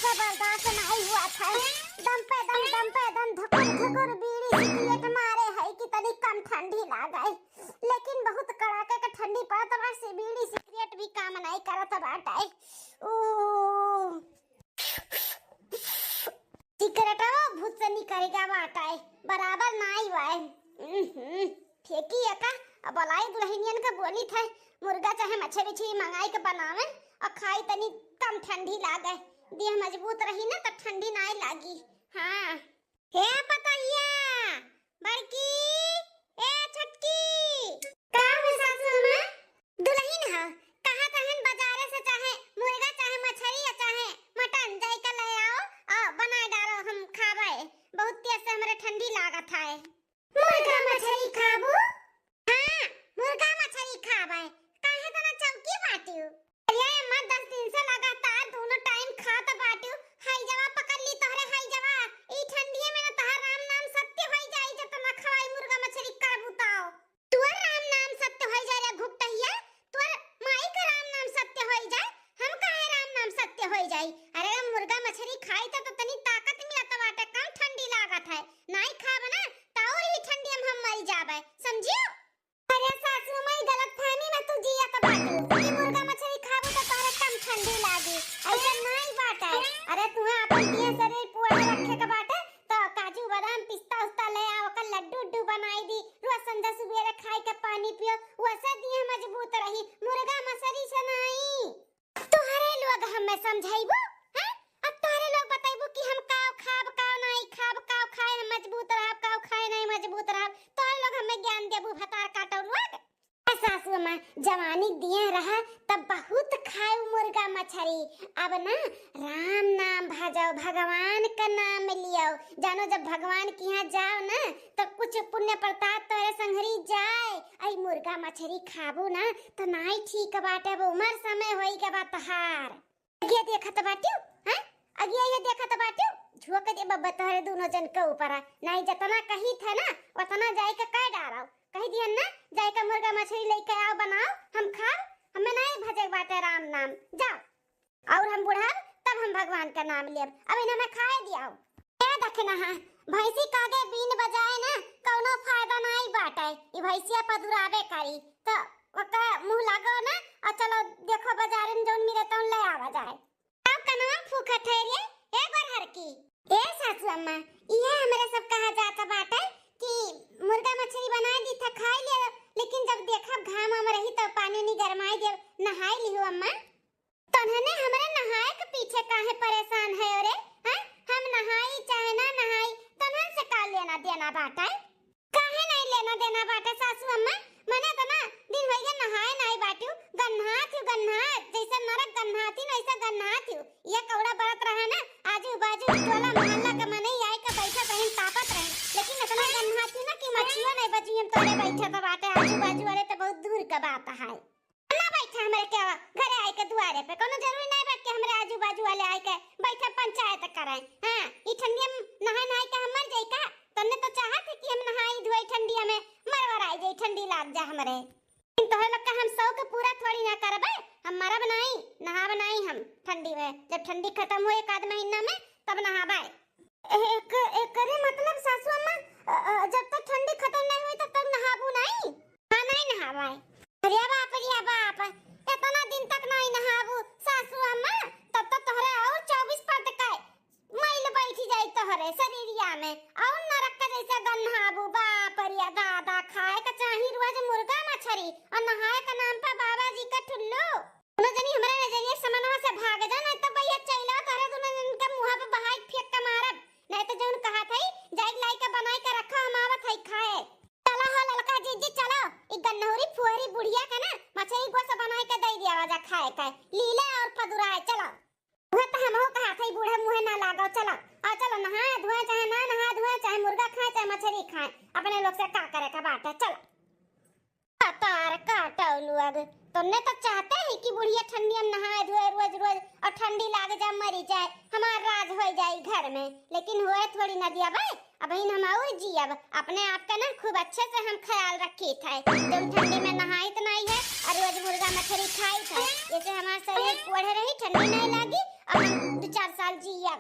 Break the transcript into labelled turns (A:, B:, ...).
A: से बर्दाश्त नहीं हुआ था। दम पे दम धकुर धकुर बीड़ी सिगरेट मारे है कि तनी कम ठंडी लागे, लेकिन बहुत कड़ाके का ठंडी पड़त बा से बीड़ी सिगरेट भी काम नहीं करत बाटे। ओ सिगरेटवा भूत से निकलेगा बाटे बराबर नहीं वाए। फेंकी का अब लाई दुल्हनियन का बोली था मुर्गा चाहे मछली मंगाई के बनावे और खाई तनी कम ठंडी लागे, देह मजबूत रही ना तो ठंडी नहीं लागी। हाँ हे पतैया बड़की ए छोटकी का है सासू मां दुल्हन है कहां तहन बाजारे से चाहे मुर्गा चाहे मछली या चाहे मटन जाई के ले आओ और बना डालो हम खावे, बहुत तेज से हमरे ठंडी लागत है। मुर्गा मछली खाबू? हां मुर्गा मछली खावे काहे तना चौकी बाटियो अरे मत 10 दिन से लगातार दोनों टाइम खात बाटियो। हाय जवा पकड़ ली तोहरे हाय जवा ई ठंडीए में ना तहार राम नाम सत्य होई जाई जे तना खवाई मुर्गा मछली करबू ताओ तोर राम नाम सत्य होई जाए रे घुपटहिया, तोर माई का राम नाम सत्य होई जाए, हम काहे राम नाम सत्य होई जाई। अरे मुर्गा मछली खाई तो तनी ताकत मिलत बाटे, कम ठंडी लागत है, नहीं खाब ना तो और ही ठंडी में हम मर जाबे समझियो। अरे सासू माई गलतफहमी में तू जिया त बाटू कि मुर्गा मछली खाबू तो तोरे कम ठंडी लागी, ऐसा नहीं बाटे। अरे तू अपन दिए शरीर पूरा रखे के बाटे तो काजू बादाम पिस्ता उस्ता ले आओ का लड्डू उड्डू बनाई दी, रोज संध्या सुबह खाई के पानी पियो, वैसे दिए मजबूत रही, मुर्गा मछली से नहीं। तोहरे लोग हमें समझाइबो हैं? अब तोहरे लोग बताइबो कि हम काव खाब काव नहीं खाब, काव खाए मजबूत रहब काव खाए नहीं मजबूत रहब, तोहरे लोग हमें ज्ञान देबू भतार काटो लोग। सासू मां जवानी दिए रहा तब बहुत खाए मुर्गा मछली, अब ना राम नाम भजाओ भगवान का नाम लियो, जानो जब भगवान के यहाँ जाओ ना तो कुछ पुण्य प्रताप तोरे संघरी जाए। आई मुर्गा मछली खाबू ना तो नहीं ठीक बाटे, अब उम्र समय होई के बा तहार ये देखत बाटियो हैं अगिया ये देखत बाटियो झोक दे बब्बा तोरे दोनों जन के ऊपर नहीं जतना कही था ना उतना जाई के कह डारो कह दियन ना जाई के मुर्गा मछली लेके आओ बनाओ हम खाओ, हमें नहीं भजे बाटे राम नाम जाओ और हम बुढ़ा तब हम भगवान का नाम लेब, अब इन्हें मैं खाए दियाओ। ए देखना हां भैंसी कागे बीन बजाए ना कोनो फायदा नहीं बाटे, ई भैंसिया पदुराबे करी तो ओका मुंह लागो ना और चलो देखो बाजार में जोन मिले तो ले आवा जाए। अब कनवा फूका ठहरिए एक बार हर की ए सासू अम्मा ये हमरे सब कहा जाता बाटे कि मुर्गा मछली बना दी था खाई ले, लेकिन जब देखा घाम में रही तो पानी नहीं गरमाई दे नहाई लियो अम्मा। तन्हने हमरे नहाए के पीछे काहे परेशान है रे हैं? हम नहाई चाहे ना नहाई तन्हन से का लेना देना बाटे, काहे नहीं लेना देना बाटे सासू अम्मा। मने तो ना दिन भइया नहाए नहीं बाटियो गन्हा जैसे नरक गन्हाती न ऐसा गन्हाती ये कौड़ा बरत रहा ना आजू बाजू टोला मोहल्ला का मने आई का बैठा बहन तापत रहे, लेकिन इतना गन्हाती ना कि मछियो नहीं बची हम तोरे बैठे तो बाटे आजू बाजू वाले तो बहुत दूर का बात है ना बैठा हमरे के घरे आई के दुआरे पे कोनो जरूरी नहीं बात के हमरे आजू बाजू वाले आई के बैठे पंचायत कराए। हां ई ठंडी में नहाए के हम मर जाई का तन्ने तो चाहत है कि हम नहाई धोई ठंडी में मरवर आई जाई ठंडी लाग जा हमरे, तोहरे लोग का हम सौ के पूरा थोड़ी ना करबे, हम मरब नहीं नहाब नहीं हम ठंडी में, जब ठंडी खत्म हो एक आध महीना में तब नहाबे। एक करे मतलब सासू अम्मा जब तक ठंडी खत्म नहीं हुई तब तक नहाबू नहीं? हां नहीं नहाबे। अरे बाप इतना दिन तक नहीं नहाबू सासू अम्मा तब तक तोहरे और 24 परत का मैल बैठी जाई तोहरे शरीरिया में और नरक का जैसे गन्हाबू। बाप रे दादा खाए का चाही रोज मुर्गा मछली और नहाए का नाम पे बाबा जी का ठुल्लू दोनों जनी हमारे नजरिए समनवा से भाग जा नहीं तो भैया चैला तारे दोनों जन के मुंह पे बहाई फेंक के मारब, नहीं तो जौन कहा थई जाई लाई के बनाई के रखा हम आवत हई खाए। चलो हो ललका जीजी चलो ई गन्नौरी फुहरी बुढ़िया के ना मछली गोश्त बनाई के दे दिया जा खाए के लीले और पदुराए चलो वो तो हम हो कहा थई बूढ़े मुंह ना लागो चलो आ चलो नहा धोए चाहे ना नहा धोए चाहे मुर्गा खाए चाहे मछली खाए अपने लोग से का करे का बात है चलो। तार काटो लोग तुमने तो चाहते हैं कि बुढ़िया ठंडी में नहाए धोए रोज रोज और ठंडी लाग जा मरी जाए हमार राज हो जाए घर में, लेकिन होए थोड़ी ना दिया भाई अब हम और जियब अपने आप का ना खूब अच्छे से हम ख्याल रखी थे, जब ठंडी में नहाई तो नहीं है और रोज मुर्गा मछली खाई थे जैसे हमारा शरीर पढ़े रही ठंडी नहीं लगी और हम 4 साल जिया